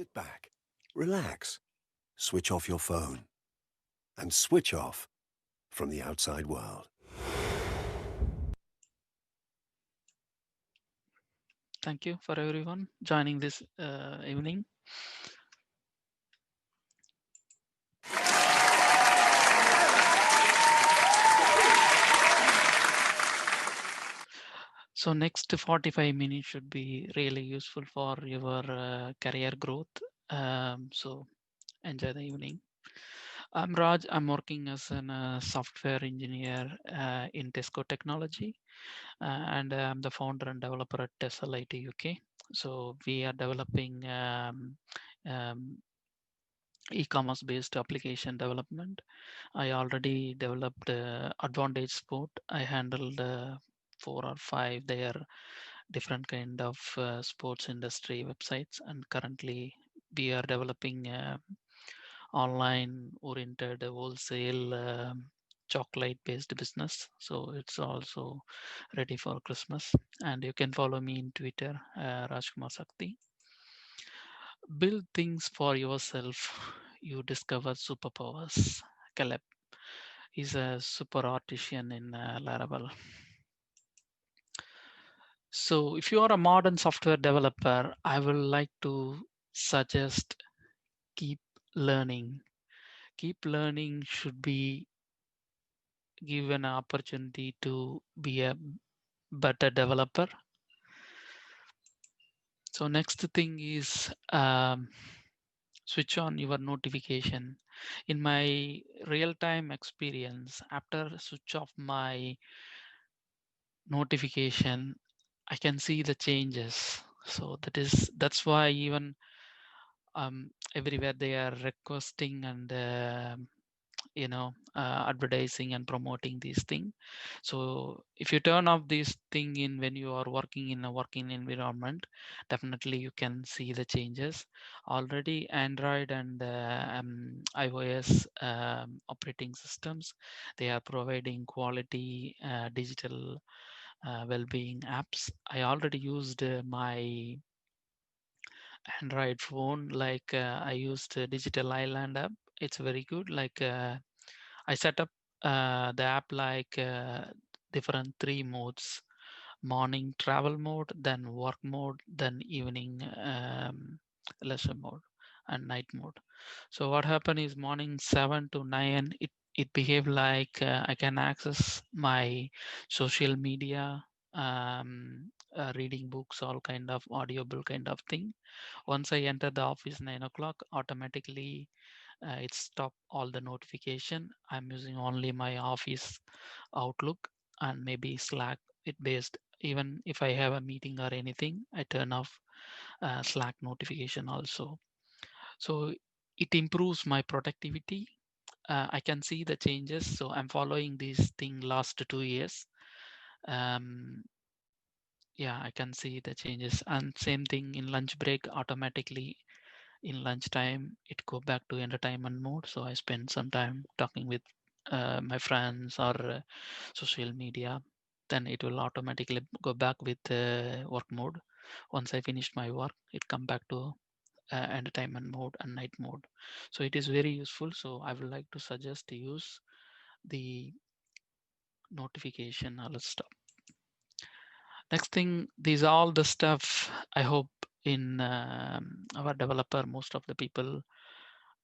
Sit back, relax, switch off your phone, and switch off from the outside world. Thank you for everyone joining this evening. So next 45 minutes should be really useful for your career growth. So enjoy the evening. I'm Raj. I'm working as a software engineer in Tesco Technology, and I'm the founder and developer at TESLIT UK. So we are developing um, e-commerce based application development. I already developed Advantage Sport. I handled 4 or 5 there different kind of sports industry websites, and currently we are developing online oriented wholesale chocolate based business. So it's also ready for Christmas, and you can follow me in Twitter, Rajkumar Sakthi. Build things for yourself. You discover superpowers. Caleb is a super artisan in Laravel. So if you are a modern software developer, I will like to suggest keep learning. Keep learning should be given an opportunity to be a better developer. So next thing is switch on your notification. In my real-time experience, after switch off my notification, I can see the changes. So that's why even everywhere they are requesting and advertising and promoting these things. So if you turn off this thing in when you are working in a working environment, definitely you can see the changes. Already Android and iOS operating systems, they are providing quality digital well-being apps. I already used my Android phone, like I used Digital Island app. It's very good. Like I set up the app like different 3 modes: morning travel mode, then work mode, then evening leisure mode, and night mode. So what happened is morning 7 to 9, it behaved like I can access my social media, reading books, all kind of audible kind of thing. Once I enter the office 9 o'clock, automatically it stop all the notification. I'm using only my office Outlook and maybe Slack. It based, even if I have a meeting or anything, I turn off Slack notification also. So it improves my productivity. I can see the changes. So I'm following this thing last 2 years. Um, yeah, I can see the changes. And same thing in lunch break, automatically in lunchtime it go back to entertainment mode. So I spend some time talking with my friends or social media. Then it will automatically go back with work mode. Once I finish my work, it come back to entertainment mode and night mode. So it is very useful. So I would like to suggest to use the notification alert stop. Next thing, these all the stuff I hope in our developer, most of the people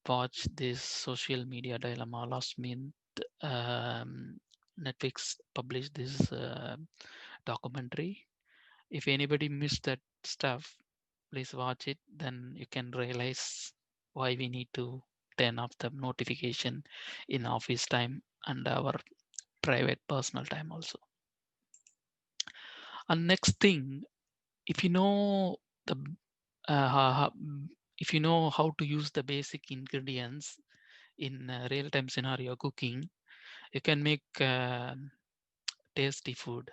watch this social media dilemma last month. um, Netflix published this documentary. If anybody missed that stuff, please watch it. Then you can realize why we need to turn off the notification in office time and our private personal time also. And next thing, if you know the if you know how to use the basic ingredients in real-time scenario cooking, you can make tasty food.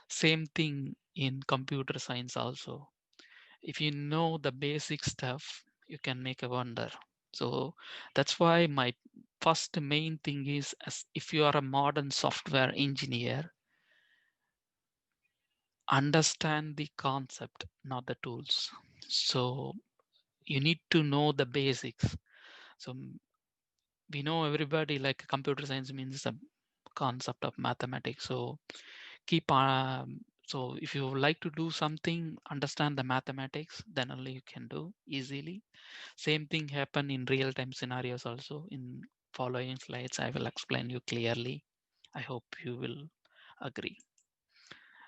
Same thing in computer science also. If you know the basic stuff, you can make a wonder. So that's why my first main thing is, as if you are a modern software engineer, understand the concept, not the tools. So you need to know the basics. So we know everybody like computer science means the concept of mathematics. So keep so if you like to do something, understand the mathematics, then only you can do easily. Same thing happen in real time scenarios also. In following slides, I will explain you clearly. I hope you will agree.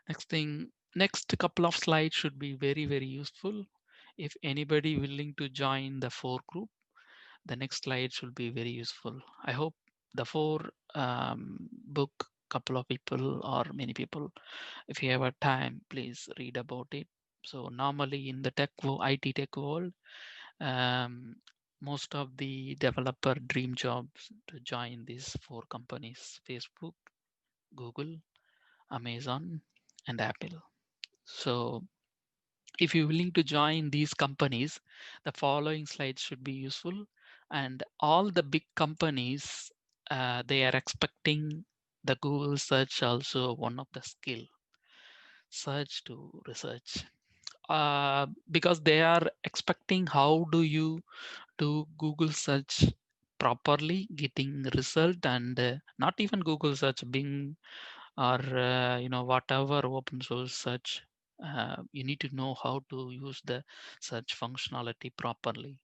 Next thing, next couple of slides should be very, very useful. If anybody willing to join the 4 group, the next slide should be very useful. I hope the 4 book, couple of people or many people, if you have a time, please read about it. So normally in the IT tech world, um, most of the developer dream jobs to join these 4 companies: Facebook, Google, Amazon, and Apple. So if you're willing to join these companies, the following slides should be useful. And all the big companies, they are expecting the Google search also one of the skill, search to research. Because they are expecting how do you do Google search properly, getting result, and not even Google search, Bing, or whatever open source search. You need to know how to use the search functionality properly,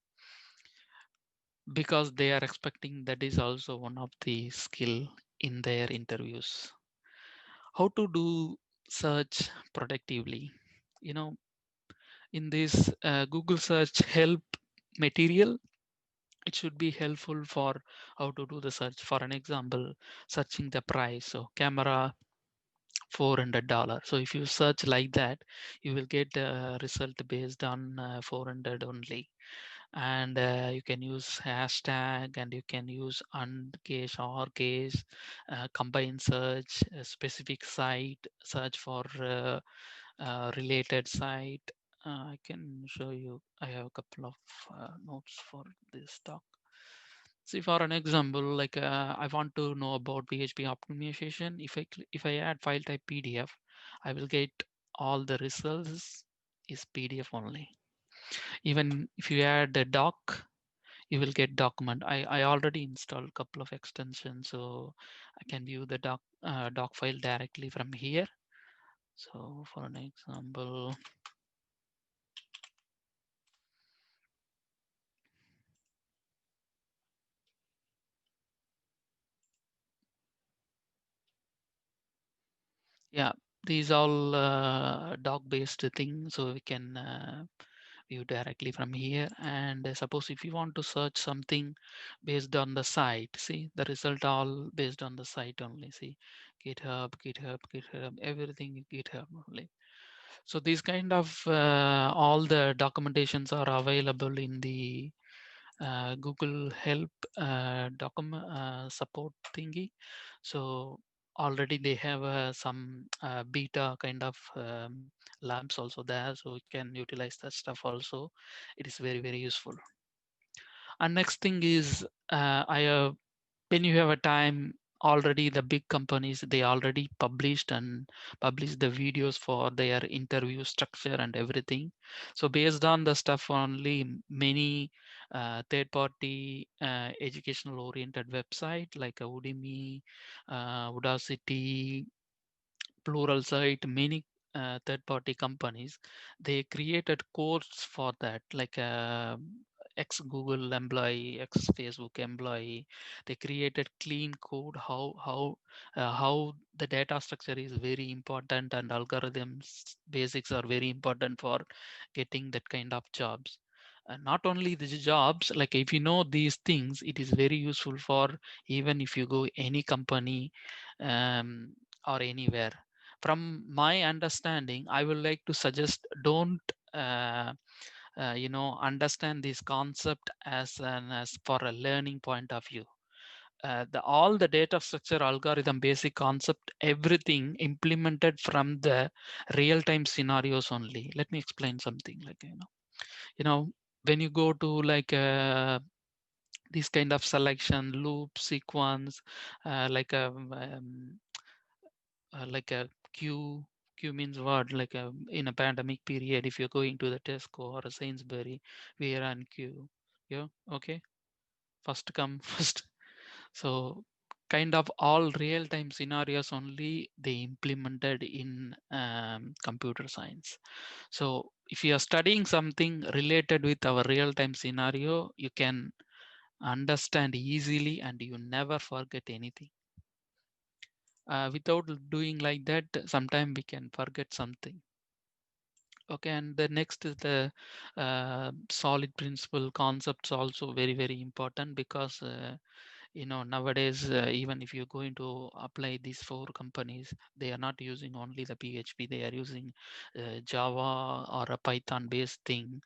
because they are expecting that is also one of the skill in their interviews. How to do search productively? You know, in this Google search help material, it should be helpful for how to do the search. For an example, searching the price. So camera $400. So if you search like that, you will get a result based on 400 only. And you can use hashtag, and you can use and case or case, combine search, a specific site, search for related site. I can show you. I have a couple of notes for this talk. See, for an example, like I want to know about PHP optimization. If I add file type PDF, I will get all the results is PDF only. Even if you add a doc, you will get document. I already installed a couple of extensions, so I can view the doc file directly from here. So for an example, yeah, these all doc based things, so we can view directly from here. And suppose if you want to search something based on the site, see the result all based on the site only. See, github, everything github only. So these kind of all the documentations are available in the Google help document support thingy. So already they have some beta kind of labs also there, so we can utilize that stuff also. It is very, very useful. And next thing is when you have a time, already the big companies, they already published the videos for their interview structure and everything. So based on the stuff only, many third party educational oriented website like Udemy, Udacity, Pluralsight, many third-party companies, they created course for that, like ex-Google employee, ex-Facebook employee. They created clean code how the data structure is very important, and algorithms basics are very important for getting that kind of jobs. Not only the jobs, like if you know these things, it is very useful for even if you go any company um, or anywhere. From my understanding, I would like to suggest, don't understand this concept as for a learning point of view. All the data structure, algorithm, basic concept, everything implemented from the real time scenarios only. Let me explain something. Like you know when you go to like this kind of selection loop sequence, like a queue, queue means what? Like in a pandemic period, if you're going to the Tesco or a Sainsbury, we are on queue. Yeah, okay. First come first. So kind of all real-time scenarios only they implemented in computer science. So if you are studying something related with our real-time scenario, you can understand easily and you never forget anything. Without doing like that, sometimes we can forget something. Okay, and the next is the solid principle concepts also very important because nowadays even if you're going to apply these four companies, they are not using only the PHP, they are using Java or a Python based thing.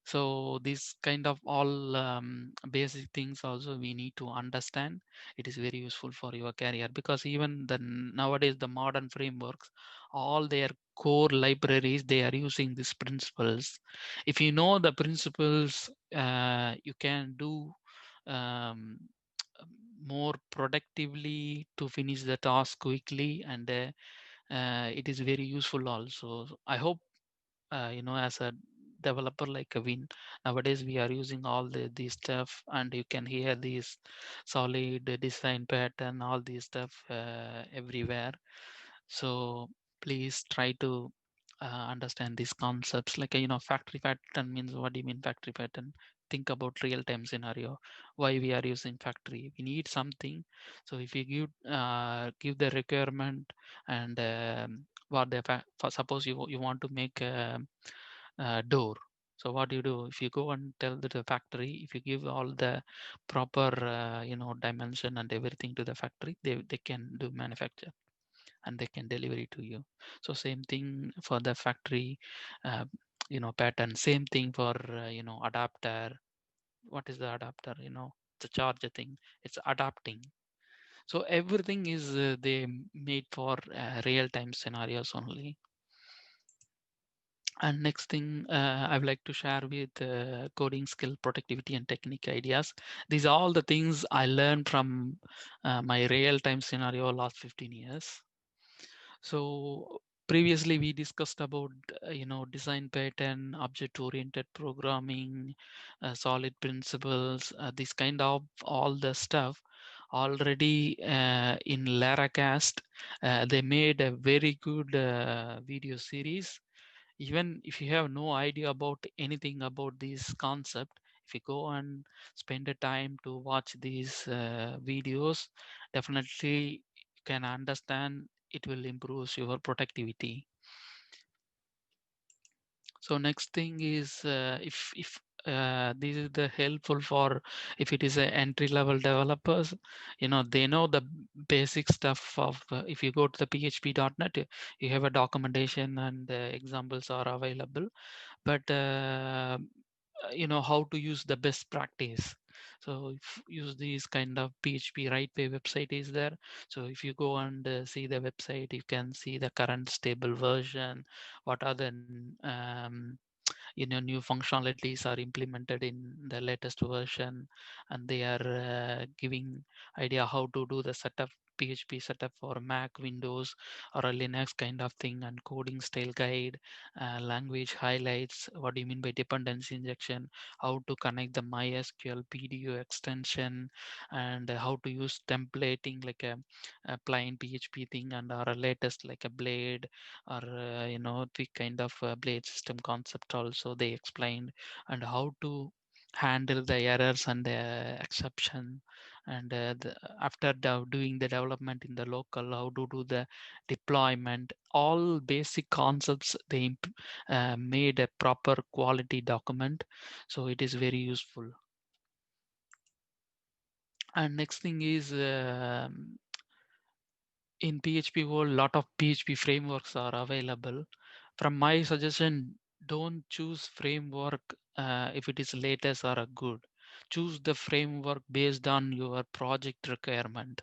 So this kind of all basic things also we need to understand. It is very useful for your career because even the nowadays the modern frameworks, all their core libraries they are using these principles. If you know the principles, you can do um, more productively to finish the task quickly, and it is very useful also. So I hope as a developer like a Win, nowadays we are using all these stuff, and you can hear these solid design pattern, all these stuff everywhere. So please try to understand these concepts. Like factory pattern means, what do you mean factory pattern? Think about real-time scenario. Why we are using factory? We need something. So if you give the requirement and what for suppose you want to make a door. So what do you do? If you go and tell the factory, if you give all the proper dimension and everything to the factory, they can do manufacture and they can deliver it to you. So same thing for the factory uh, pattern. Same thing for adapter. What is the adapter? The charger thing. It's adapting. So everything is they made for real time scenarios only. And next thing I would like to share with coding skill, productivity, and technique ideas. These are all the things I learned from my real time scenario last 15 years. So previously we discussed about design pattern, object oriented programming, solid principles, this kind of all the stuff already in Laracast. They made a very good video series. Even if you have no idea about anything about this concept, if you go and spend the time to watch these videos, definitely you can understand, it will improve your productivity. So next thing is if this is the helpful for if it is a entry level developers, they know the basic stuff of if you go to the php.net, you have a documentation and examples are available, but how to use the best practice. So if use these kind of PHP right way website is there. So if you go and see the website, you can see the current stable version, what are the new functionalities are implemented in the latest version, and they are giving idea how to do the setup, PHP setup for Mac, Windows, or a Linux kind of thing, and coding style guide, language highlights, what do you mean by dependency injection, how to connect the MySQL PDU extension, and how to use templating like a plain PHP thing, and or a latest like a blade, or the kind of blade system concept also they explained, and how to handle the errors and the exception, and after doing the development in the local, how to do the deployment, all basic concepts they made a proper quality document. So it is very useful. And next thing is in PHP world, lot of PHP frameworks are available. From my suggestion, don't choose framework if it is latest or a good. Choose the framework based on your project requirement.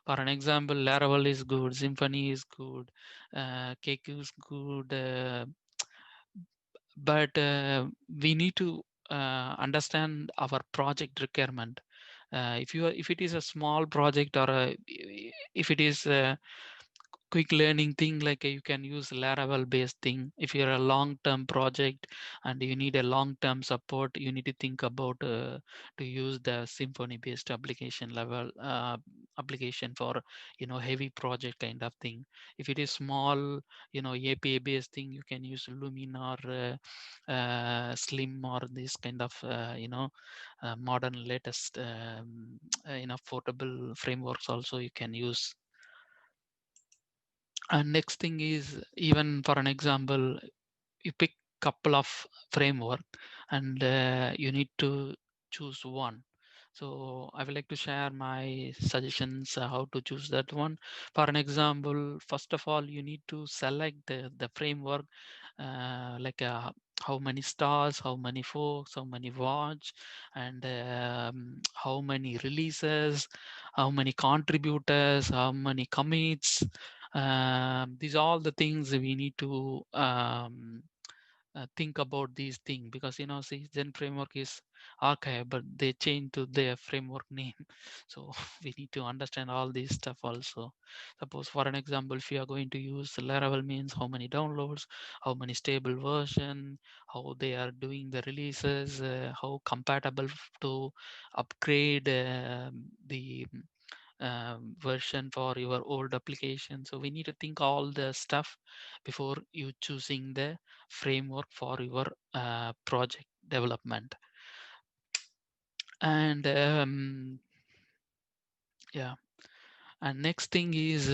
For an example, Laravel is good, Symfony is good, KQ is good, but we need to understand our project requirement. If it is a small project, or if it is quick learning thing, like you can use Laravel based thing. If you're a long term project and you need a long term support, you need to think about to use the Symfony based application level application for heavy project kind of thing. If it is small API based thing, you can use Lumin or Slim or this kind of modern latest portable frameworks also you can use. And next thing is, even for an example, you pick couple of framework and you need to choose one. So I would like to share my suggestions how to choose that one. For an example, first of all, you need to select the framework, like how many stars, how many folks, how many watch, and how many releases, how many contributors, how many commits. These are all the things we need to think about these things, because see, Zen framework is archive, but they change to their framework name. So we need to understand all this stuff also. Suppose for an example, if you are going to use Laravel, means how many downloads, how many stable version, how they are doing the releases, how compatible to upgrade the version for your old application. So we need to think all the stuff before you choosing the framework for your project development. And yeah, and next thing is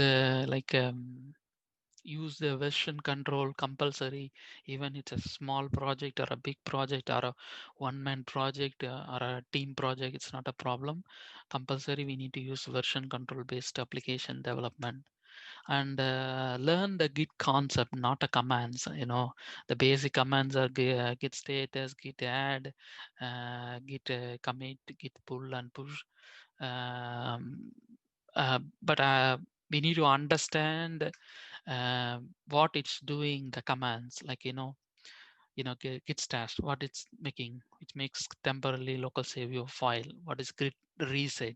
use the version control compulsory, even it's a small project or a big project or a one-man project or a team project, it's not a problem. Compulsory, we need to use version control based application development. And learn the git concept, not a commands. The basic commands are git status, git add, git commit, git pull and push. But we need to understand what it's doing, the commands, like git stash, what it's making. It makes temporarily local save your file. What is git reset?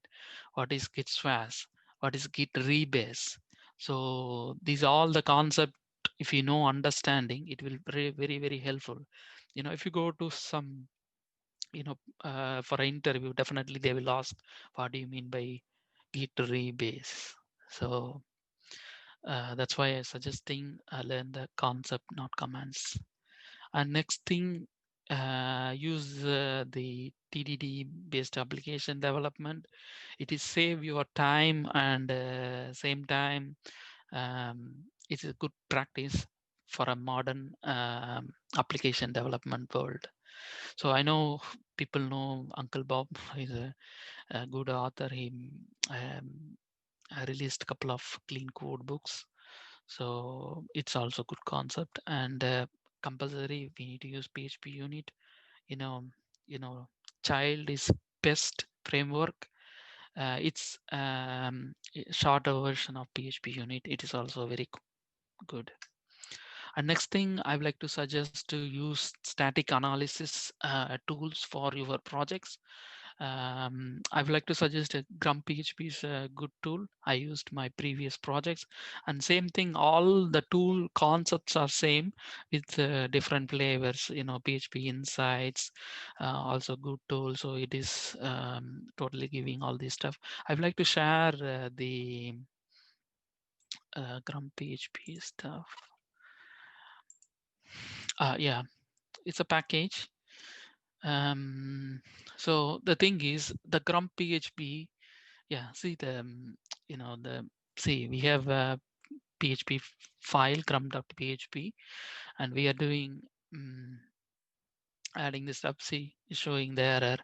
What is git swash? What is git rebase? So these are all the concept. If you know understanding, it will be very very very helpful. If you go to some for an interview, definitely they will ask, what do you mean by git rebase? So that's why I suggesting learn the concept, not commands. And next thing, use the TDD based application development. It is save your time, and same time it's a good practice for a modern application development world. So I know people know Uncle Bob. He's a good author. He um, released a couple of clean code books. So it's also good concept. And compulsory, we need to use PHP unit. You know, you know, child is best framework. It's a shorter version of PHP unit. It is also very good. And next thing, I would like to suggest to use static analysis tools for your projects. I would like to suggest a Grump PHP is a good tool. I used my previous projects, and same thing. All the tool concepts are same with different flavors. PHP Insights, also good tool. So it is totally giving all this stuff. I would like to share the Grump PHP stuff. Yeah, it's a package. So the thing is, the Grump PHP. Yeah, see the see, we have a PHP file grump.php, and we are doing adding this up. See, it's showing the error.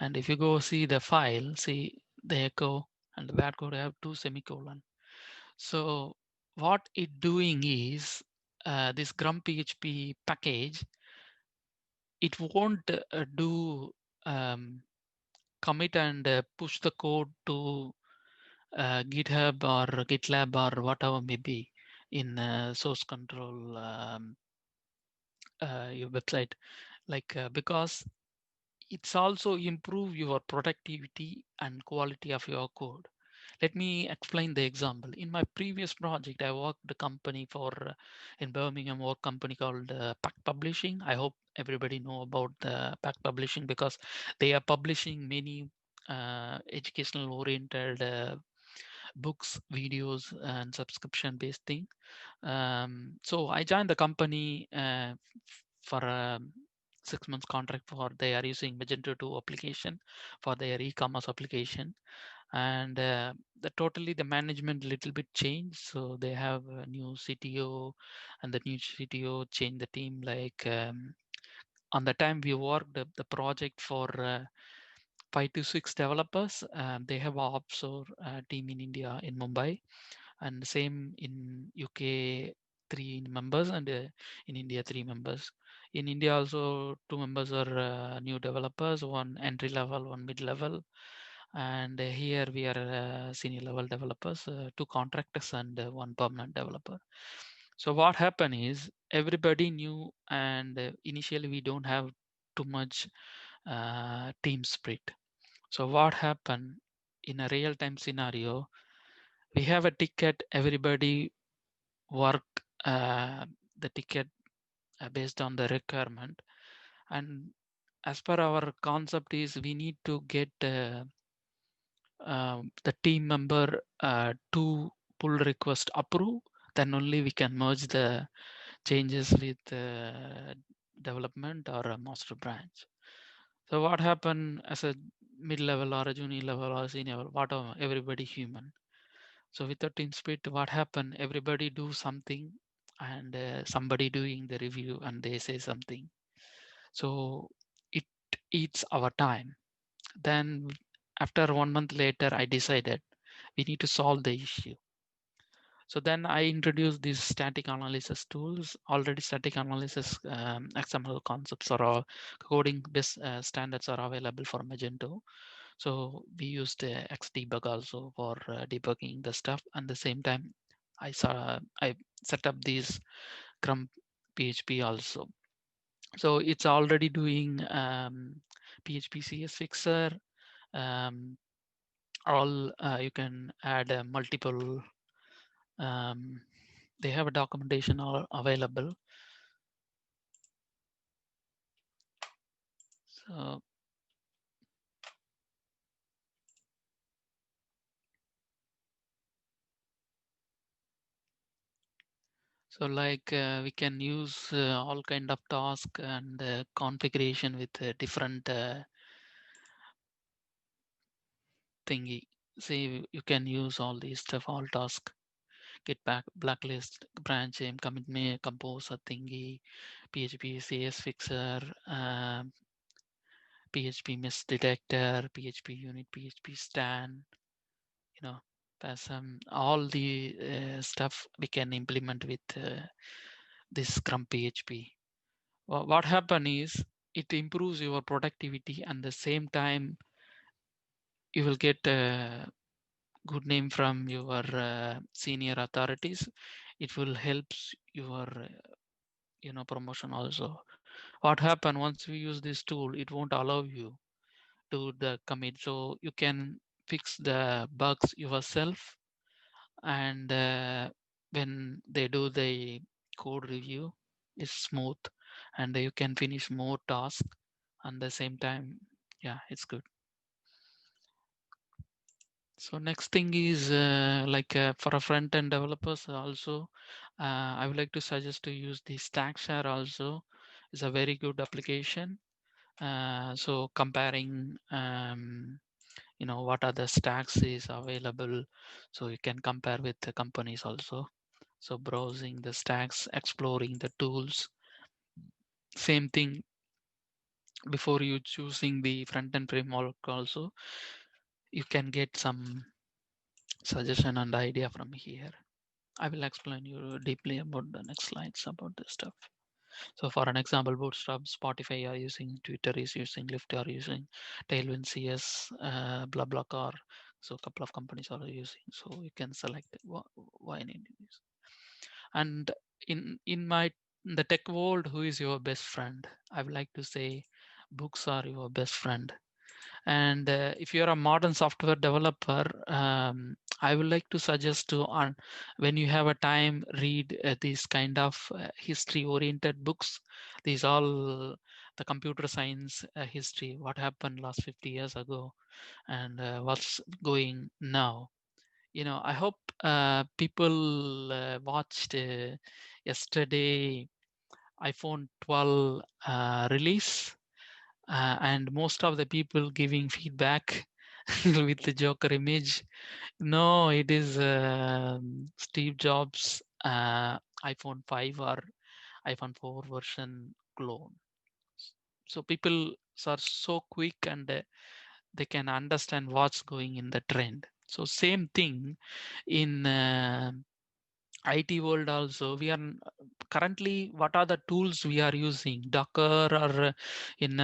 And if you go see the file, see the echo and the bad code have two semicolon. So what it doing is, this grump PHP package, it won't do commit and push the code to GitHub or GitLab or whatever may be in source control your website, like because it's also improve your productivity and quality of your code. Let me explain the example. In my previous project, I worked a company for in Birmingham, work company called Pack Publishing. I hope everybody know about the Pack Publishing because they are publishing many educational oriented books, videos, and subscription based thing. So I joined the company for a 6 months contract for they are using Magento 2 application for their e-commerce application, and the management little bit changed. So they have a new CTO, and the new CTO changed the team. Like on the time we worked the project for 5 to 6 developers. They have a offshore team in India in Mumbai, and same in UK, 3 members, and in India 3 members. In India also 2 members are new developers, one entry level, one mid level, and here we are senior level developers, 2 contractors and one permanent developer. So what happened is everybody knew, and initially we don't have too much team spirit. So what happened in a real time scenario, we have a ticket, everybody work the ticket based on the requirement, and as per our concept is we need to get the team member to pull request approve, then only we can merge the changes with development or a master branch. So what happened as a mid level or a junior level or senior level, whatever, everybody human. So with the team spirit, what happened? Everybody do something, and somebody doing the review, and they say something. So it eats our time. Then after 1 month later, I decided we need to solve the issue. So then I introduced these static analysis tools. Already static analysis XML concepts or coding best standards are available for Magento. So we used Xdebug also for debugging the stuff. And the same time, I set up these Crumb PHP also. So it's already doing PHP CS fixer. Um, all you can add multiple. Um, they have a documentation all available. So like we can use all kind of task and configuration with different thingy. See, you can use all these stuff, all task, get back, blacklist, branch aim, commit me, compose a thingy, PHP CS fixer, PHP miss detector, PHP unit, PHP stand, you know, all the stuff we can implement with this Scrum PHP. What happen is it improves your productivity, and the same time you will get a good name from your senior authorities. It will help your promotion also. What happen once we use this tool, it won't allow you to the commit, so you can fix the bugs yourself, and when they do the code review, it's smooth, and you can finish more tasks and the same time. Yeah, it's good. So next thing is like for a front end developers also, I would like to suggest to use the Stackshare also. It's a very good application. So comparing what other stacks is available, so you can compare with the companies also. So browsing the stacks, exploring the tools, same thing before you choosing the front end framework also, you can get some suggestion and idea from here. I will explain you deeply about the next slides about this stuff. So for an example, Bootstrap, Spotify are using, Twitter is using, Lyft are using, Tailwind CS, BlaBlaCar. So a couple of companies are using. So you can select why need this. And in the tech world, who is your best friend? I would like to say books are your best friend. And if you're a modern software developer, I would like to suggest to on when you have a time, read these kind of history oriented books. These all the computer science history, what happened last 50 years ago, and what's going now. I hope people watched yesterday iPhone 12 release, and most of the people giving feedback with the Joker image. No, it is Steve Jobs iPhone 5 or iPhone 4 version clone. So people are so quick, and they can understand what's going in the trend. So same thing in IT world also. We are currently, what are the tools we are using? Docker, or in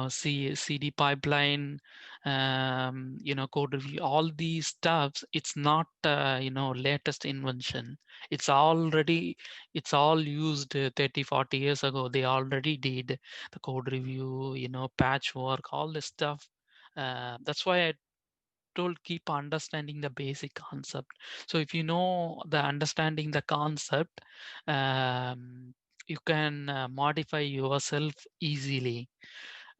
CD pipeline, code review, all these stuffs. It's not latest invention. It's already, it's all used 30 40 years ago. They already did the code review, patchwork, all this stuff. That's why I told, keep understanding the basic concept. So if you know the understanding the concept, you can modify yourself easily.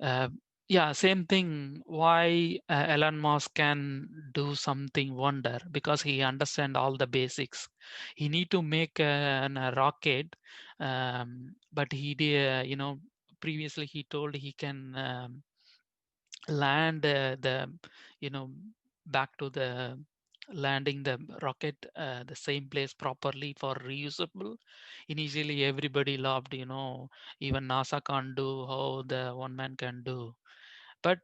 uh, yeah, same thing why Elon Musk can do something wonder, because he understand all the basics. He need to make a rocket, but he did, previously he told he can land you know back to the landing the rocket the same place properly for reusable. Initially everybody loved, even NASA can't do how the one man can do. But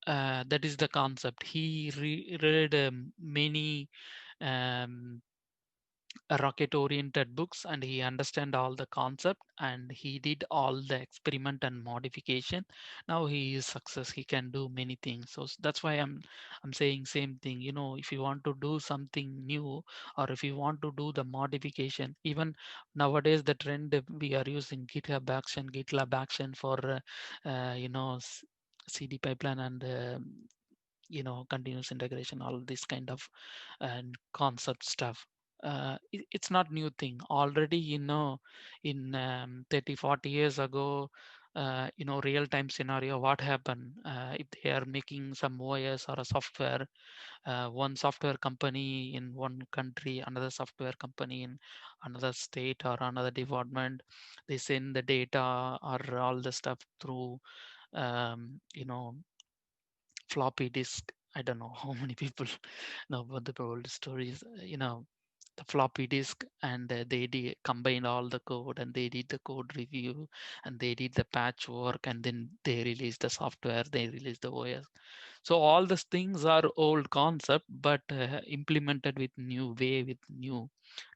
that is the concept. He read many um, rocket oriented books, and he understand all the concept, and he did all the experiment and modification. Now he is success, he can do many things. So that's why I'm saying same thing. If you want to do something new, or if you want to do the modification, even nowadays the trend, we are using GitLab action for CD pipeline, and continuous integration, all this kind of and concept stuff. It's not new thing. Already, in 30 40 years ago, real time scenario, what happened if they are making some OS or a software, one software company in one country, another software company in another state or another department, they send the data or all the stuff through um, you know floppy disk. I don't know how many people know about the old stories. The floppy disk, and they combined all the code, and they did the code review, and they did the patchwork, and then they released the software, they released the OS. So all these things are old concept, but implemented with new way, with new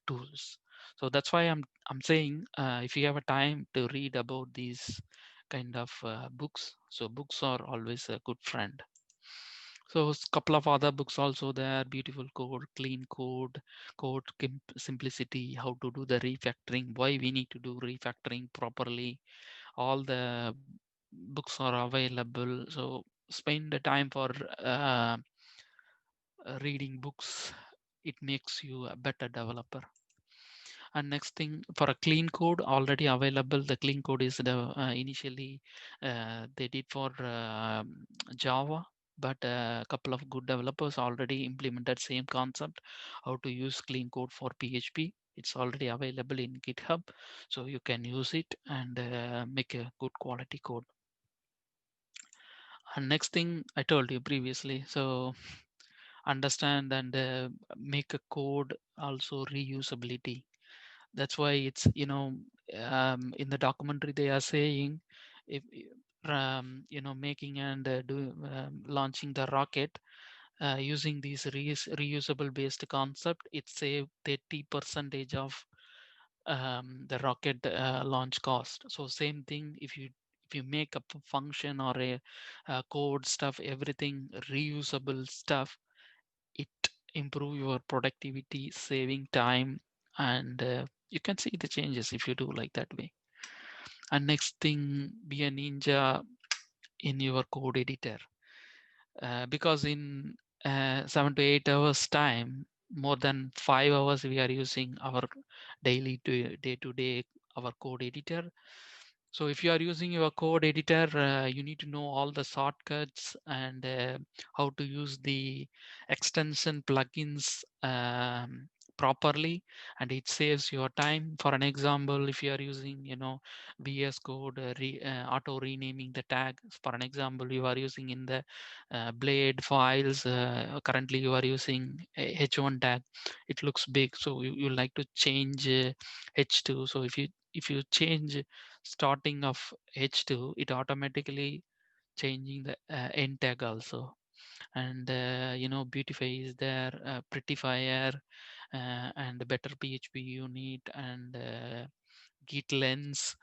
tools. So that's why I'm saying, if you have a time to read about these kind of books, so books are always a good friend. So a couple of other books also there: Beautiful Code, Clean Code, Simplicity, How to do the refactoring, why we need to do refactoring properly. All the books are available. So spend the time for uh, reading books. It makes you a better developer. And next thing, for a clean code already available, the clean code is the initially they did for Java, but a couple of good developers already implemented same concept, how to use clean code for PHP. It's already available in GitHub, so you can use it and make a good quality code. And next thing I told you previously, so understand and make a code also reusability. That's why it's, in the documentary they are saying, if making and launching the rocket using these reusable based concept, it saved 30 percentage of the rocket launch cost. So same thing, if you make a function or a code stuff, everything reusable stuff, it improve your productivity, saving time, and you can see the changes if you do like that way. And next thing, be a ninja in your code editor, because in 7 to 8 hours time, more than 5 hours we are using our daily day to day our code editor. So if you are using your code editor, you need to know all the shortcuts and how to use the extension plugins properly, and it saves your time. For an example, if you are using, VS Code, auto renaming the tag. For an example, you are using in the blade files. Currently, you are using a H1 tag. It looks big, so you like to change H2. So if you change starting of H2, it automatically changing the end tag also. And beautify is there, prettifier, and better PHP unit, and git lens.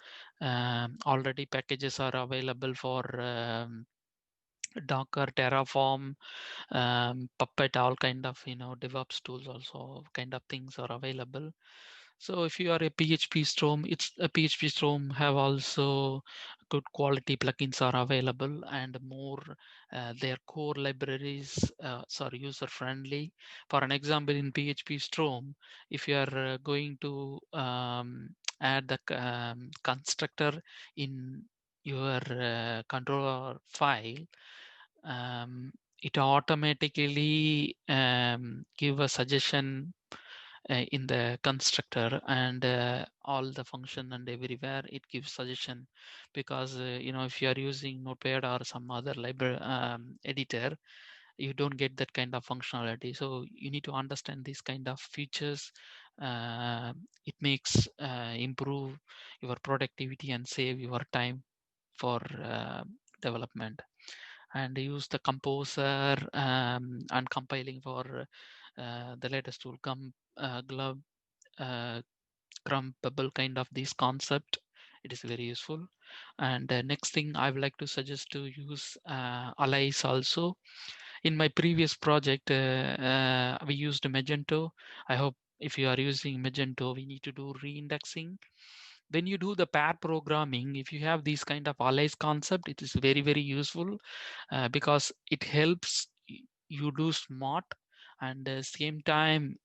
Already packages are available for Docker, Terraform, Puppet, all kind of DevOps tools also kind of things are available. So if you are a PHP Storm, it's a PHP Storm have also good quality plugins are available, and more their core libraries are user friendly. For an example, in PHP Storm, if you are going to add the constructor in your controller file, um, it automatically give a suggestion in the constructor, and all the function and everywhere it gives suggestion. Because if you are using Notepad or some other library editor, you don't get that kind of functionality. So you need to understand these kind of features. uh, it makes improve your productivity and save your time for development. And use the composer and compiling for the latest tool glove, uh, crumbable kind of this concept. It is very useful. And next thing I would like to suggest to use allies also. In my previous project, we used Magento. I hope if you are using Magento, we need to do reindexing. When you do the pair programming, if you have these kind of allies concept, it is very very useful, because it helps you do smart, and same time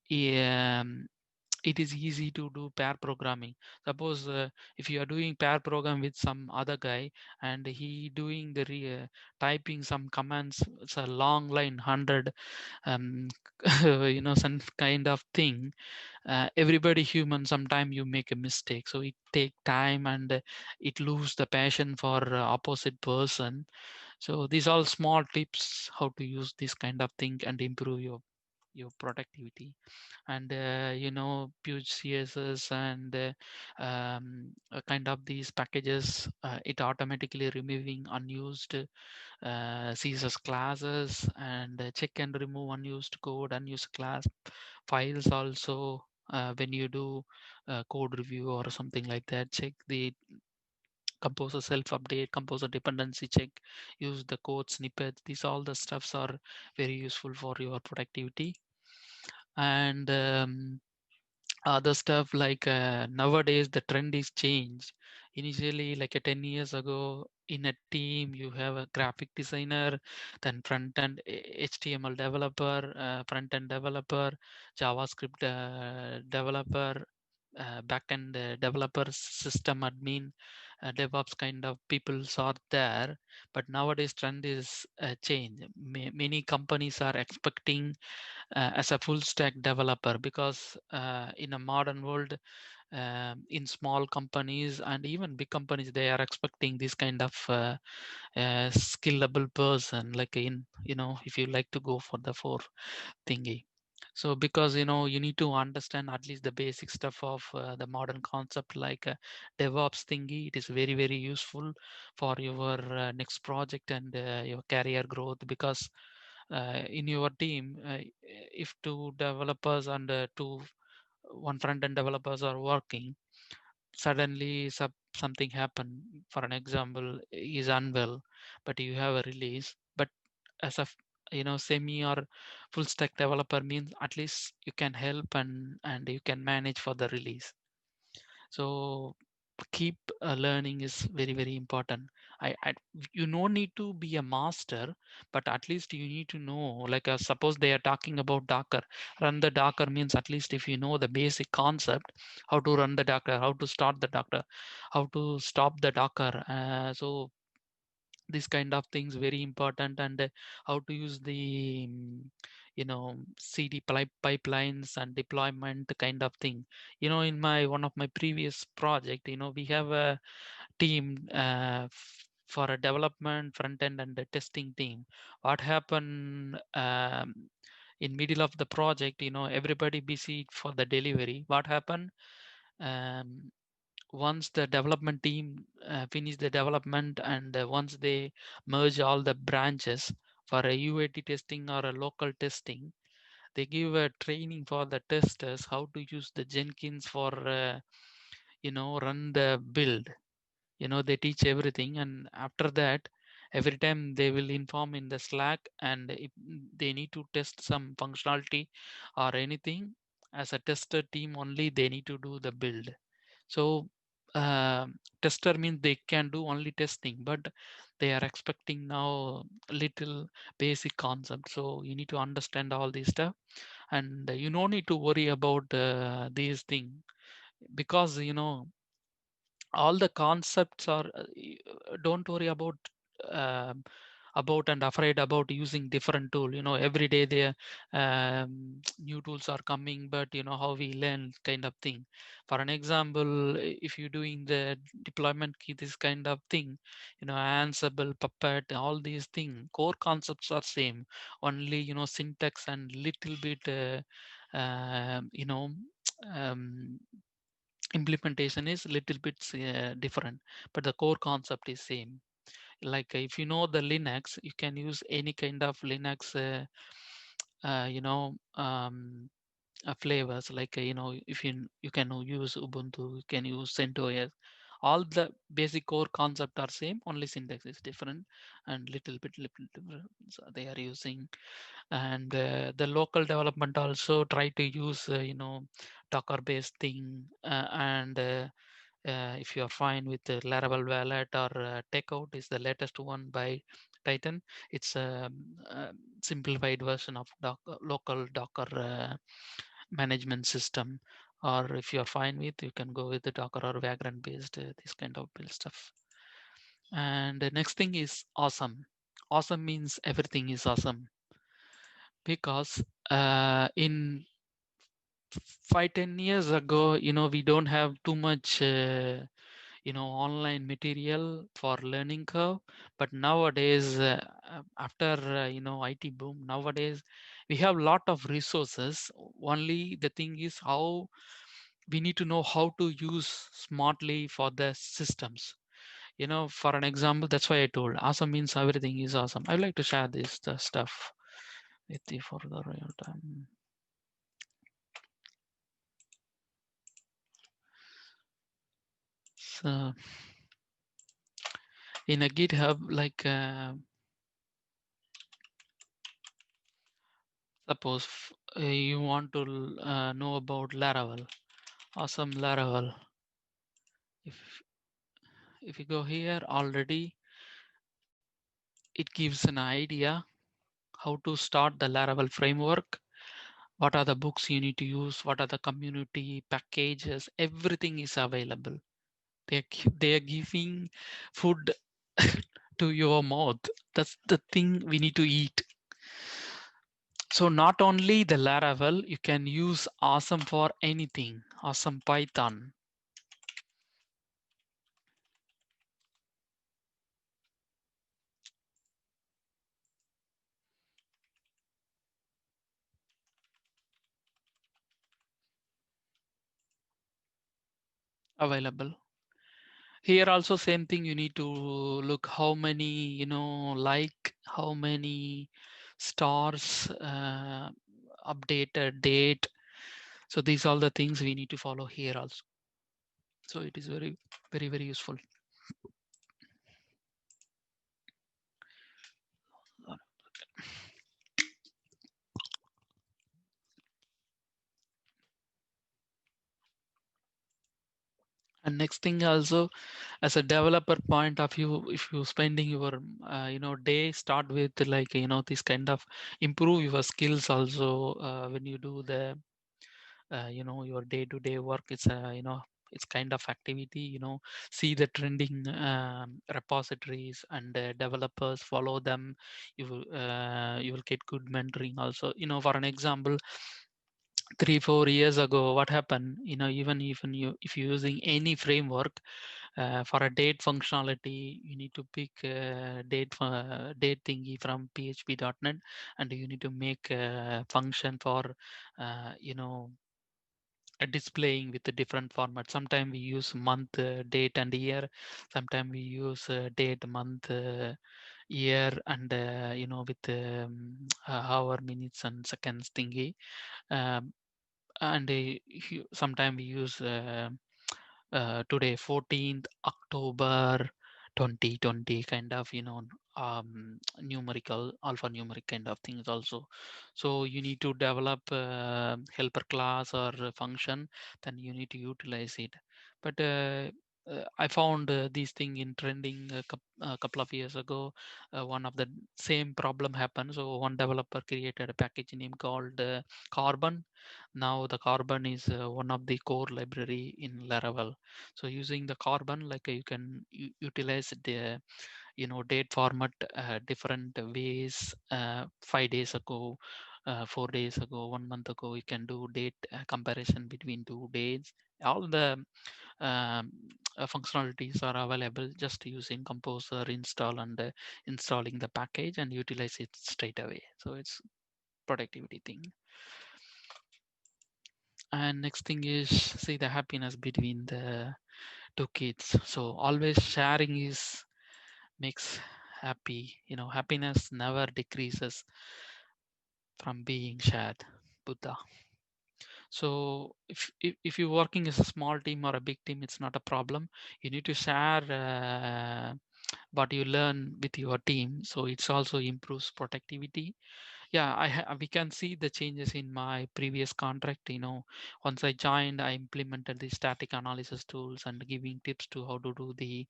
it is easy to do pair programming. Suppose if you are doing pair program with some other guy, and he doing the typing some commands, it's a long line 100, um, some kind of thing. Everybody human, sometime you make a mistake, so it take time, and it lose the passion for opposite person. So these all small tips how to use this kind of thing and improve your productivity. And Puge css and kind of these packages, it automatically removing unused css classes, and check and remove unused code, unused class files also. When you do code review or something like that, check the composer self update, composer dependency check, use the code snippets. These all the stuffs are very useful for your productivity. And other stuff like nowadays the trend is changed. Initially, like 10 years ago, in a team you have a graphic designer, then front end HTML developer, front end developer, JavaScript developer, back end developer, system admin, DevOps kind of people are there. But nowadays trend is change. Many companies are expecting as a full stack developer, because in a modern world, in small companies and even big companies, they are expecting this kind of skillable person, like in if you like to go for the four thingy. So because you need to understand at least the basic stuff of the modern concept, like DevOps thingy. It is very very useful for your next project and your career growth. Because in your team, if two developers and two one front end developers are working, suddenly something happen. For an example, is unwell, but you have a release. But as a semi or full stack developer means at least you can help, and you can manage for the release. So keep learning is very very important. I you no need to be a master, but at least you need to know, like suppose they are talking about Docker. Run the Docker means at least if you know the basic concept, how to run the Docker, how to start the Docker, how to stop the Docker. So these kind of things very important, and how to use the CD pipelines and deployment kind of thing. In my one of my previous project, we have a team for a development front end and a testing team. What happened in middle of the project, everybody busy for the delivery. What happened, um, once the development team finish the development, and once they merge all the branches for a UAT testing or a local testing, they give a training for the testers how to use the Jenkins for run the build. They teach everything, and after that, every time they will inform in the Slack, and if they need to test some functionality or anything, as a tester team only they need to do the build. So tester means they can do only testing, but they are expecting now little basic concept. So you need to understand all this stuff, and you don't need to worry about these things, because all the concepts are don't worry um, about and afraid about using different tool. Every day there new tools are coming, but how we learn kind of thing. For an example, if you're doing the deployment key, this kind of thing, Ansible, Puppet, all these things, core concepts are same, only syntax and little bit um, implementation is little bit different, but the core concept is same. Like if you know the Linux, you can use any kind of Linux uh, you know um, flavors. Like if you can use Ubuntu, you can use CentOS. All the basic core concept are same, only syntax is different, and little different they are using. And the local development also try to use Docker based thing, and if you are fine with the Laravel wallet, or takeout is the latest one by Titan. It's a simplified version of local Docker management system. Or if you're fine with, you can go with the Docker or Vagrant based this kind of build stuff. And the next thing is awesome. Awesome means everything is awesome, because in 5-10 years ago, we don't have too much online material for learning curve. But nowadays, after IT boom, nowadays we have lot of resources. Only the thing is how we need to know how to use smartly for the systems. For an example, that's why I told awesome means everything is awesome. I would like to share this stuff with you for the real time. So in a GitHub, like suppose you want to know about Laravel, awesome Laravel. If you go here already, it gives an idea how to start the Laravel framework. What are the books you need to use? What are the community packages? Everything is available. They are giving food to your mouth. That's the thing we need to eat. So not only the Laravel, you can use awesome for anything. Awesome Python available. Here also same thing, you need to look how many, like how many stars, updated date. So these are the things we need to follow here also. So it is very, very, very useful. And next thing also, as a developer point of view, if you spending your day, start with like this kind of improve your skills also. When you do the your day-to-day work, it's it's kind of activity, see the trending repositories and developers, follow them. You will get good mentoring also. For an example, 3 4 years ago, what happened, even you, if you're using any framework, for a date functionality, you need to pick date thingy from php.net, and you need to make a function for displaying with a different format. Sometimes we use month, date and year. Sometimes we use date, month, year, and with hour, minutes and seconds thingy. um, and sometimes we use today 14th October 2020, kind of numerical, alphanumeric kind of things also. So you need to develop helper class or a function, then you need to utilize it. But I found these thing in trending a couple of years ago. One of the same problem happened. So one developer created a package name called Carbon. Now the Carbon is one of the core library in Laravel. So using the Carbon, like you can utilize the date format different ways. 5 days ago, 4 days ago, 1 month ago, you can do date comparison between 2 days. All the um, functionalities are available just using Composer install and installing the package and utilize it straight away. So it's productivity thing. And next thing is, see the happiness between the two kids. So always sharing is makes happy. Happiness never decreases from being shared. Buddha. So if you're working as a small team or a big team, it's not a problem. You need to share what you learn with your team. So it's also improves productivity. Yeah, we can see the changes in my previous contract. Once I joined, I implemented the static analysis tools and giving tips to how to do the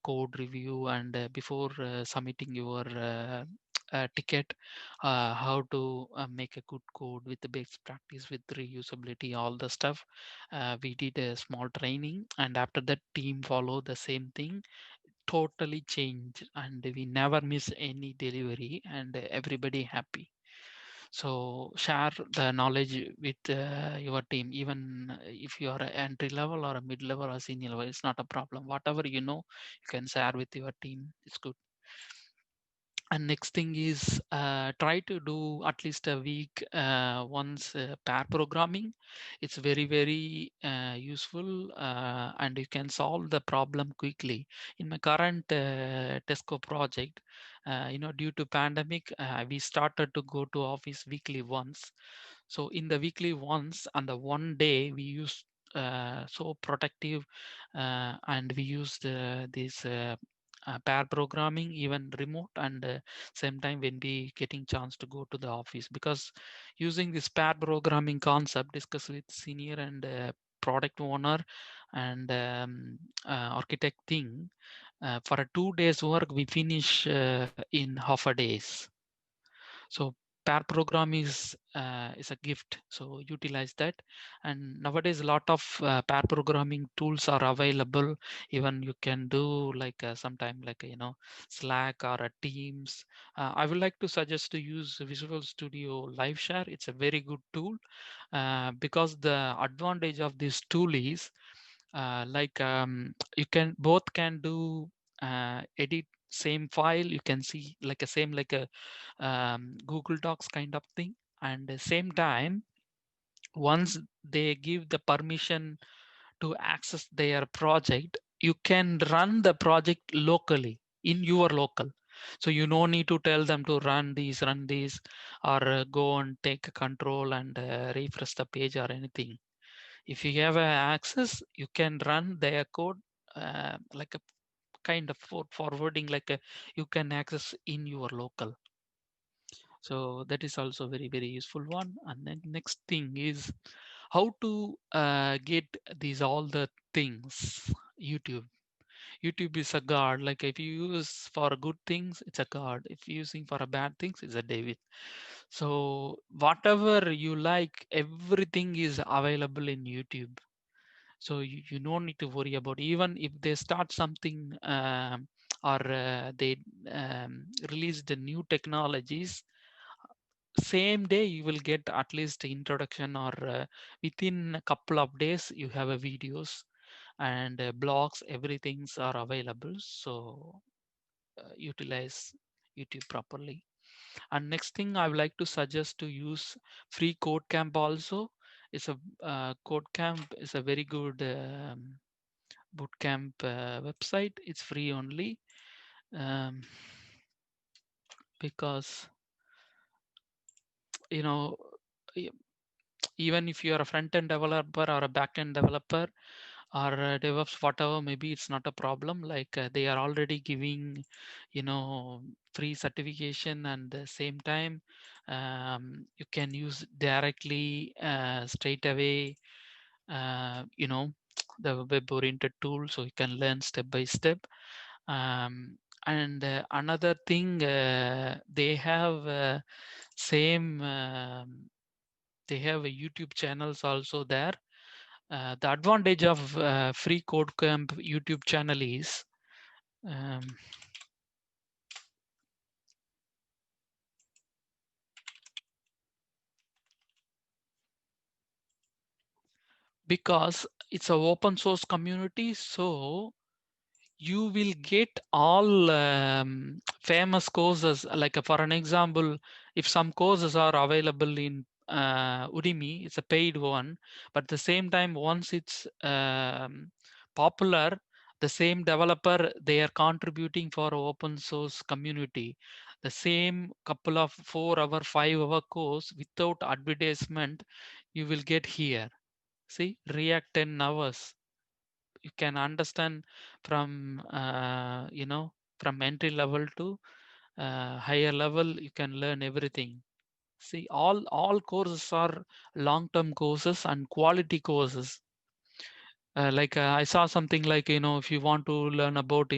code review, and before submitting your ticket, how to make a good code with the best practice with reusability, all the stuff. We did a small training, and after that team follow the same thing, totally changed, and we never miss any delivery, and everybody happy. So share the knowledge with your team, even if you are an entry level or a mid level or senior level, it's not a problem. Whatever you can share with your team. It's good. And next thing is, try to do at least a week once pair programming. It's very very useful, and you can solve the problem quickly. In my current Tesco project, due to pandemic, we started to go to office weekly once. So in the weekly once, and the one day we used so productive, and we used this pair programming even remote, and same time when we getting chance to go to the office, because using this pair programming concept, discuss with senior and product owner and architect thing, for a 2 days work we finish in half a days. So pair program is a gift, so utilize that. And nowadays a lot of pair programming tools are available. Even you can do like sometime like Slack or a Teams. I would like to suggest to use Visual Studio Live Share. It's a very good tool, because the advantage of this tool is, like you can both can do edit same file. You can see like a same like a Google Docs kind of thing. And the same time, once they give the permission to access their project, you can run the project locally in your local. So you no need to tell them to run these, or go and take control and refresh the page or anything. If you have access, you can run their code like a kind of forwarding, like a, you can access in your local. So that is also very very useful one. And then next thing is how to get these all the things, YouTube. YouTube is a god. Like if you use for good things, it's a god. If you're using for a bad things, it's a David. So whatever you like, everything is available in YouTube. So you don't need to worry about, even if they start something or they release the new technologies, same day you will get at least introduction, or within a couple of days you have a videos and blogs, everything's are available. So utilize YouTube properly. And next thing I would like to suggest to use free code camp also. It's a code camp is a very good bootcamp website. It's free only, um, because you know e- even if you are a front end developer or a back end developer or DevOps, whatever, maybe it's not a problem. Like they are already giving, free certification, and the same time you can use directly straight away, you know, the web oriented tool, so you can learn step by step. And another thing, they have same they have a YouTube channels also there. The advantage of free code camp YouTube channel is, um, because it's a open source community, so you will get all famous courses. Like for an example, if some courses are available in Udemy, it's a paid one, but at the same time, once it's popular, the same developer, they are contributing for open source community. The same couple of 4 hour 5 hour course without advertisement you will get here. See, React 10 hours, you can understand from from entry level to higher level. You can learn everything. See, all courses are long term courses and quality courses. Like I saw something like, if you want to learn about,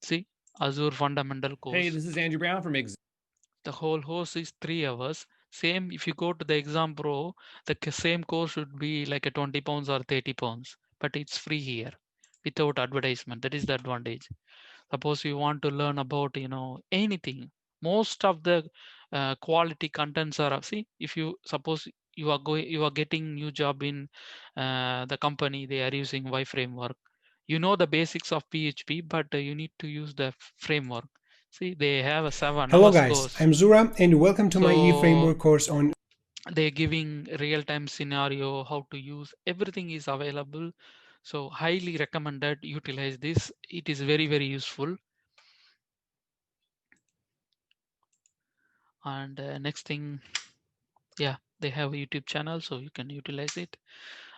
see, Azure fundamental Hey, course, this is Andrew Brown from the whole course is 3 hours. Same if you go to the exam pro, the same course should be like a 20 pounds or 30 pounds, but it's free here without advertisement. That is the advantage. Suppose you want to learn about, anything, most of the quality contents are, see, if you suppose you are getting new job in the company, they are using Y framework. You know the basics of PHP, but you need to use the framework. See, they have a 7 Hello hours guys, course. I'm Zura and welcome to my So e-framework course on they're giving real-time scenario, how to use, everything is available. So highly recommended, utilize this. It is very, very useful. And next thing, yeah, they have a YouTube channel, so you can utilize it.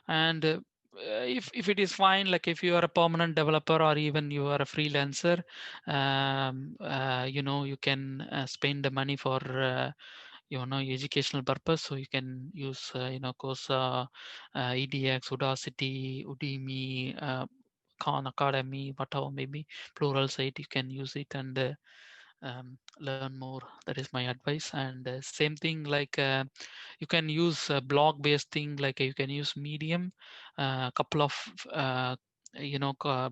And if it is fine, like if you are a permanent developer or even you are a freelancer, you can spend the money for educational purpose. So you can use course EDX, Udacity, Udemy, Khan Academy, whatever, maybe plural site, you can use it and learn more. That is my advice. And same thing, like you can use a blog based thing, like you can use Medium. A couple of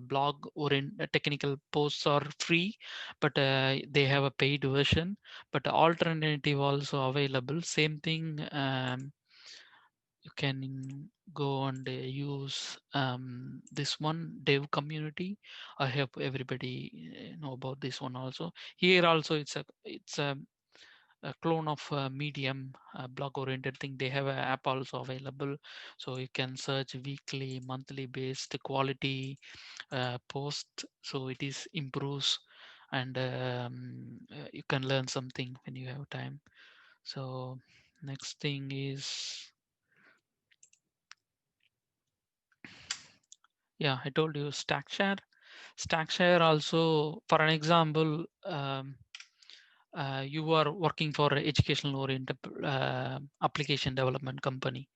blog or in technical posts are free, but they have a paid version, but alternative also available. Same thing, you can go and use this one, dev community. I hope everybody know about this one also. Here also it's a clone of Medium, blog oriented thing. They have an app also available, so you can search weekly, monthly based quality post, so it is improves. And you can learn something when you have time. So next thing is, yeah, I told you Stackshare. Stackshare also, for an example, you are working for an educational oriented application development company.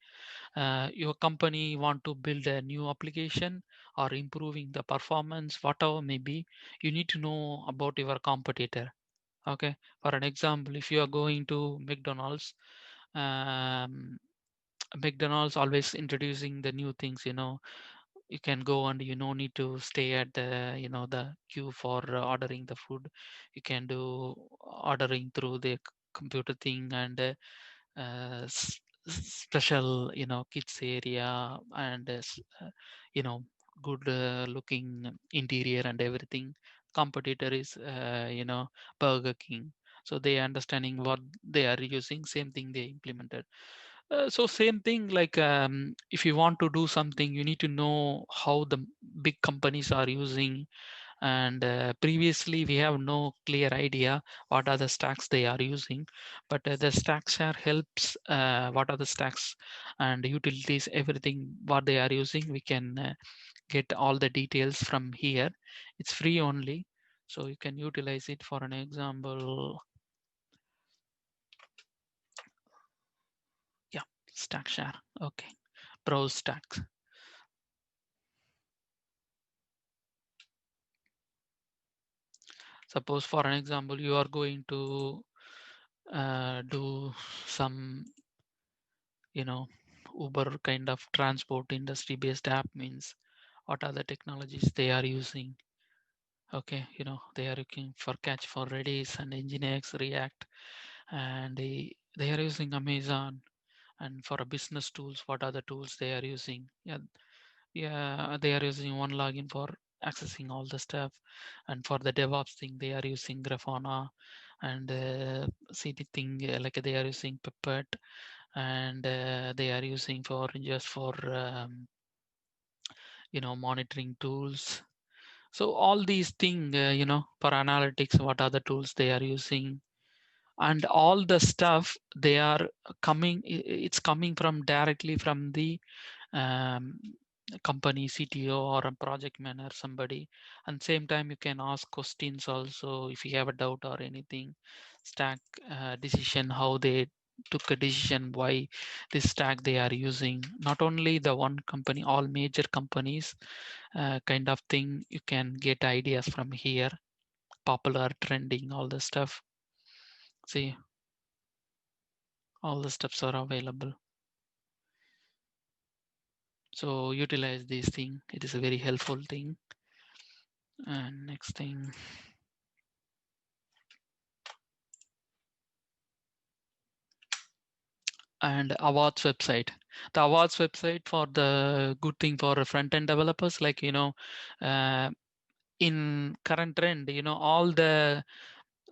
your company want to build a new application or improving the performance, whatever may be, you need to know about your competitor. Okay, for an example, if you are going to McDonald's, um, McDonald's always introducing the new things, you can go and you no need to stay at the the queue for ordering the food. You can do ordering through the computer thing, and special kids area, and you know good looking interior and everything. Competitor is Burger King, so they understanding what they are using, same thing they implemented. So same thing, like if you want to do something, you need to know how the big companies are using. And previously we have no clear idea what are the stacks they are using, but the Stackshare helps what are the stacks and utilities, everything what they are using, we can get all the details from here. It's free only, so you can utilize it. For an example, yeah, Stackshare. Okay, browse stacks. Suppose for an example, you are going to do some, Uber kind of transport industry based app, means what are the technologies they are using. Okay, they are looking for catch for Redis and Nginx, React, and they are using Amazon. And for a business tools, what are the tools they are using? Yeah, they are using one login for accessing all the stuff. And for the DevOps thing, they are using Grafana, and CD thing, like they are using Puppet, and they are using for just for monitoring tools. So all these things, for analytics, what are the tools they are using, and all the stuff they are coming. It's coming from directly from the um, company CTO or a project manager, somebody. And same time you can ask questions also if you have a doubt or anything. Stack decision, how they took a decision, why this stack they are using. Not only the one company, all major companies, kind of thing, you can get ideas from here. Popular, trending, all the stuff. See, all the steps are available. So utilize this thing, it is a very helpful thing. And next thing, and awards website. The awards website for the good thing for front end developers, like uh, in current trend, all the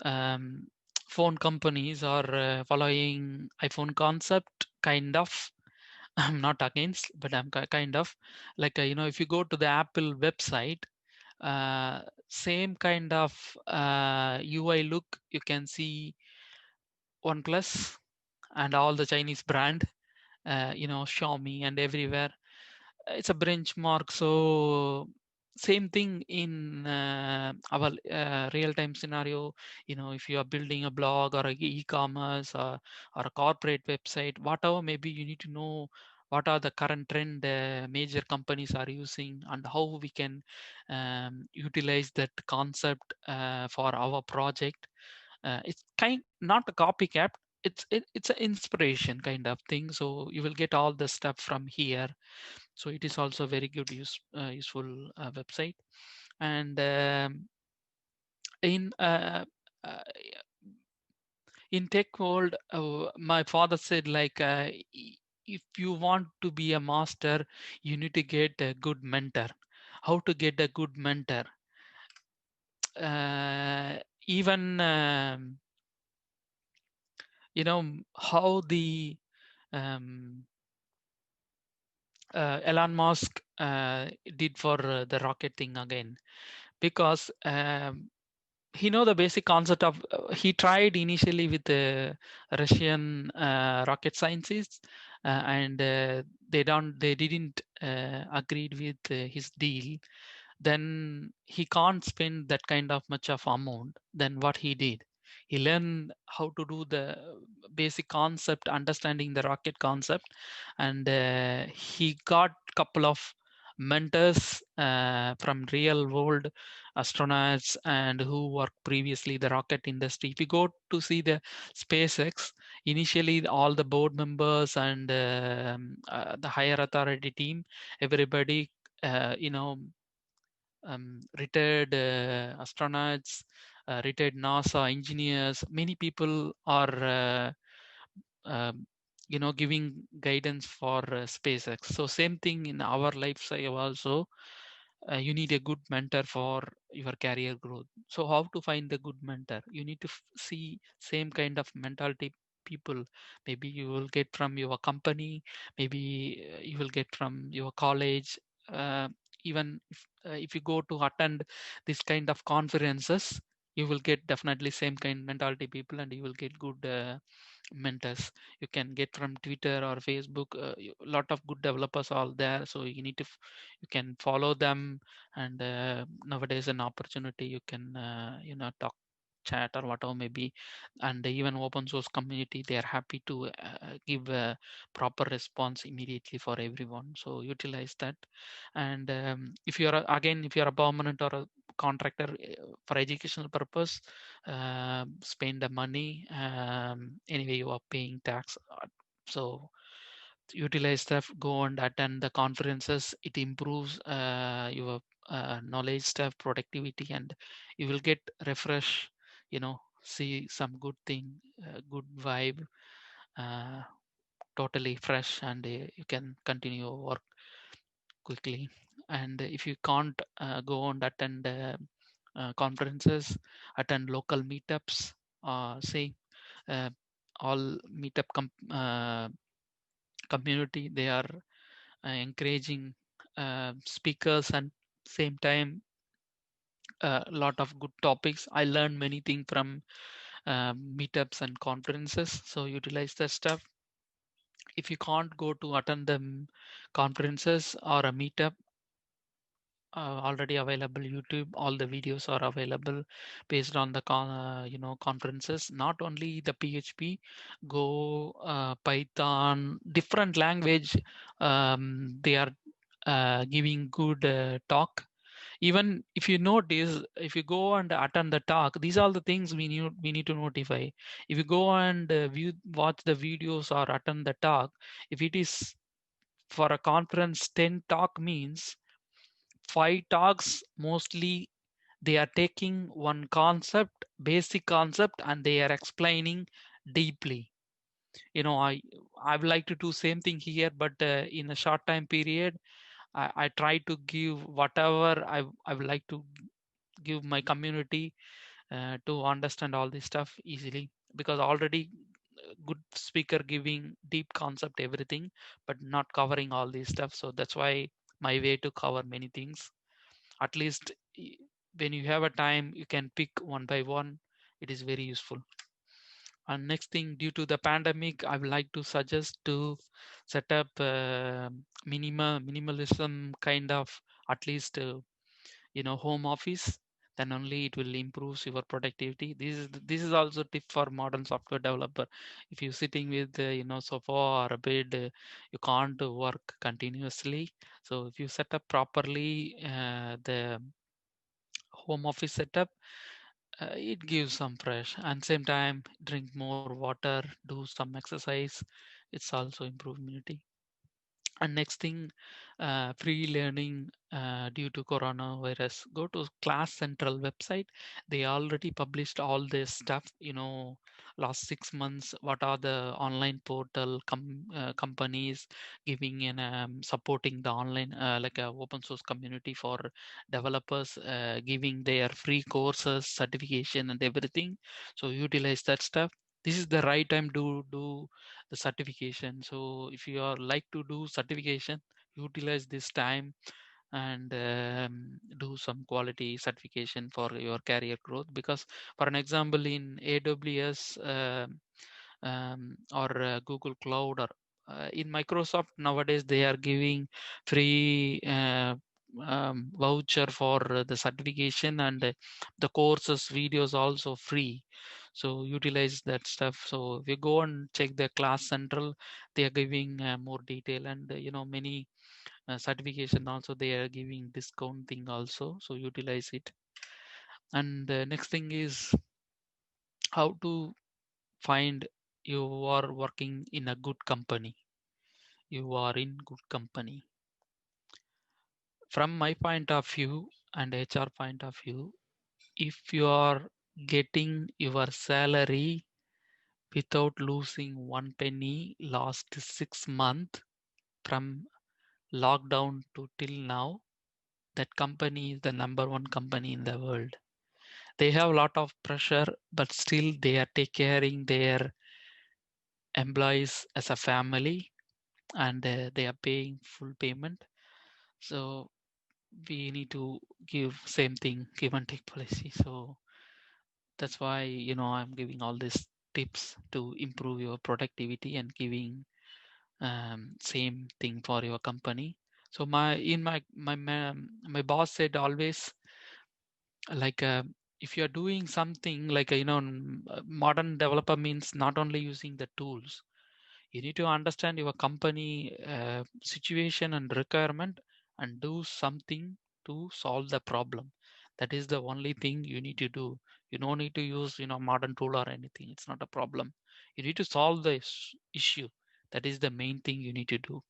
um, phone companies are following iPhone concept, kind of. I'm not against, but I'm kind of like, if you go to the Apple website, uh, same kind of UI look, you can see OnePlus and all the Chinese brand, Xiaomi and everywhere. It's a benchmark. So same thing in our real-time scenario. If you are building a blog or a e-commerce, or a corporate website, whatever, maybe you need to know what are the current trend major companies are using, and how we can utilize that concept for our project. It's kind not a copycat, it's an inspiration kind of thing. So you will get all the stuff from here. So it is also very good useful website. And in uh, in tech world, my father said, like, if you want to be a master, you need to get a good mentor. How to get a good mentor? Even how the um, Elon Musk did for the rocket thing again, because he know the basic concept of. He tried initially with the Russian rocket scientists, and they didn't agreed with his deal. Then he can't spend that kind of much of amount. Then what he did? He learned how to do the basic concept, understanding the rocket concept, and he got couple of mentors from real world astronauts and who worked previously the rocket industry. If you go to see the SpaceX, initially all the board members and the higher authority team, everybody, retired astronauts, retired NASA engineers, many people are um, giving guidance for SpaceX. So same thing in our life cycle also. You need a good mentor for your career growth. So how to find the good mentor? You need to see same kind of mentality people. Maybe you will get from your company, maybe you will get from your college. uh, Even if you go to attend this kind of conferences, you will get definitely same kind mentality people, and you will get good mentors. You can get from Twitter or Facebook. A lot of good developers are there, so you need to you can follow them. And nowadays an opportunity, you can talk, chat, or whatever maybe. And even open source community, they are happy to give a proper response immediately for everyone, so utilize that. And if you are, again, if you are a permanent or a contractor for educational purpose, spend the money. Anyway, you are paying tax, so utilize stuff, go and attend the conferences. It improves your knowledge stuff, productivity, and you will get refresh, see some good thing, good vibe, uh, totally fresh, and you can continue your work quickly. And if you can't go and attend conferences, attend local meetups. Say uh, all meetup community, they are encouraging speakers, and same time a lot of good topics. I learned many things from meetups and conferences, so utilize that stuff. If you can't go to attend the conferences or a meetup, already available YouTube, all the videos are available based on the conferences. Not only the PHP, Go, Python, different language, they are giving good talk. Even if you notice, if you go and attend the talk, these are the things we need to notify. If you go and watch the videos or attend the talk, if it is for a conference 10 talk, means 5 talks mostly they are taking one concept, basic concept, and they are explaining deeply. I would like to do same thing here, but in a short time period, I try to give whatever I would like to give my community to understand all this stuff easily, because already good speaker giving deep concept everything, but not covering all this stuff. So that's why my way to cover many things. At least when you have a time, you can pick one by one. It is very useful. And next thing, due to the pandemic, I would like to suggest to set up minimalism kind of, at least home office. Then only it will improve your productivity. This is also tip for modern software developer. If you're sitting with sofa or a bed, you can't work continuously. So if you set up properly the home office setup, it gives some fresh, and same time drink more water, do some exercise. It's also improve immunity. And next thing, free learning due to coronavirus. Go to Class Central website. They already published all this stuff. Last 6 months, what are the online portal companies giving and supporting the online, like a open source community for developers, giving their free courses, certification, and everything. So utilize that stuff. This is the right time to do the certification. So if you are like to do certification, utilize this time and do some quality certification for your career growth. Because for an example, in AWS or Google Cloud, or in Microsoft nowadays, they are giving free voucher for the certification, and the courses videos also free. So utilize that stuff. So if you go and check the class central, they are giving more detail, and many certification also they are giving discount thing also. So utilize it. And the next thing is how to find you are working in a good company. You are in good company. From my point of view and HR point of view, if you are getting your salary without losing one penny last 6 months from lockdown to till now, that company is the number one company in the world. They have a lot of pressure, but still they are taking caring their employees as a family, and they are paying full payment. So we need to give same thing, give and take policy. So that's why I'm giving all these tips to improve your productivity and giving same thing for your company. So my boss said always, like if you're doing something like modern developer means not only using the tools, you need to understand your company situation and requirement and do something to solve the problem. That is the only thing you need to do. You don't need to use modern tool or anything. It's not a problem. You need to solve the issue. That is the main thing you need to do.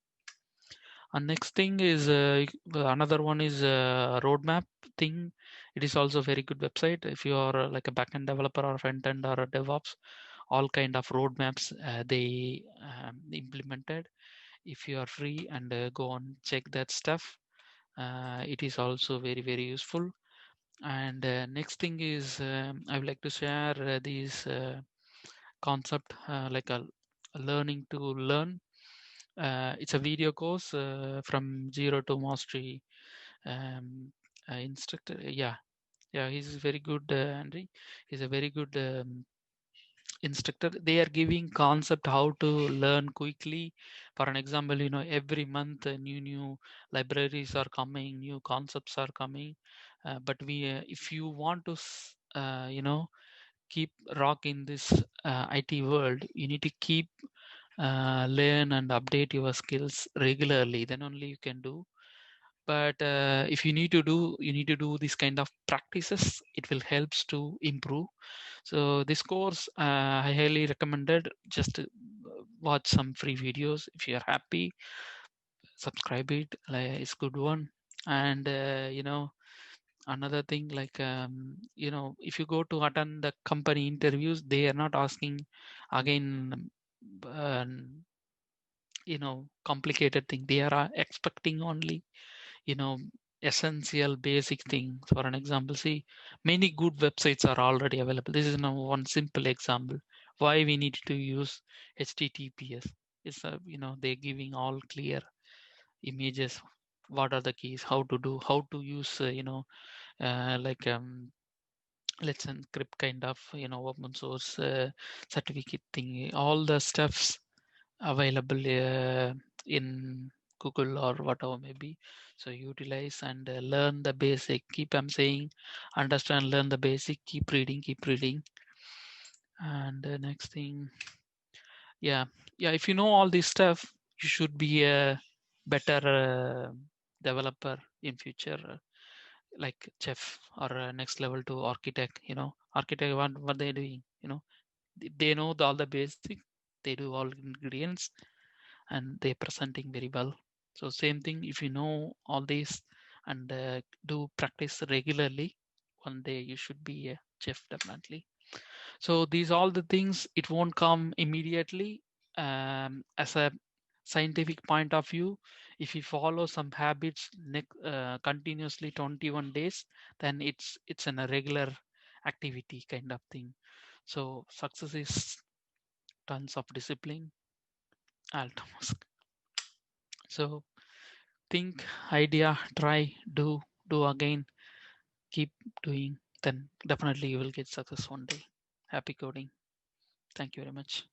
And next thing is another one is roadmap thing. It is also a very good website. If you are like a backend developer or front end or a DevOps, all kind of roadmaps they implemented. If you are free and go on check that stuff, it is also very useful. And next thing is I would like to share these concept like a learning to learn. It's a video course from zero to mastery um, instructor. Yeah, he's very good, Andre. He's a very good instructor. They are giving concept how to learn quickly. For an example, every month new libraries are coming, new concepts are coming. But if you want to, keep rock in this IT world, you need to keep learn and update your skills regularly. Then only you can do. But if you need to do this kind of practices. It will helps to improve. So this course I highly recommended. Just watch some free videos. If you are happy, subscribe it. It's good one. And another thing, like if you go to attend the company interviews, they are not asking again complicated thing. They are expecting only you know essential basic things. For an example, see, many good websites are already available. This is now one simple example why we need to use HTTPS. It's they're giving all clear images, what are the keys, how to do, how to use like let's encrypt kind of open source certificate thing, all the stuffs available in Google or whatever maybe. So utilize and learn the basic. Keep I'm saying, understand, learn the basic. Keep reading, keep reading. And the next thing, yeah, if you know all this stuff, you should be a better developer in future. Like chef or next level to architect. Architect, what they're doing. They know all the basic. They do all ingredients and they're presenting very well. So same thing, if you know all these and do practice regularly, one day you should be a chef definitely. So these all the things, it won't come immediately. As a scientific point of view, if you follow some habits continuously 21 days, then it's in a regular activity kind of thing. So success is tons of discipline, almost. So think, idea, try, do again, keep doing, then definitely you will get success one day. Happy coding. Thank you very much.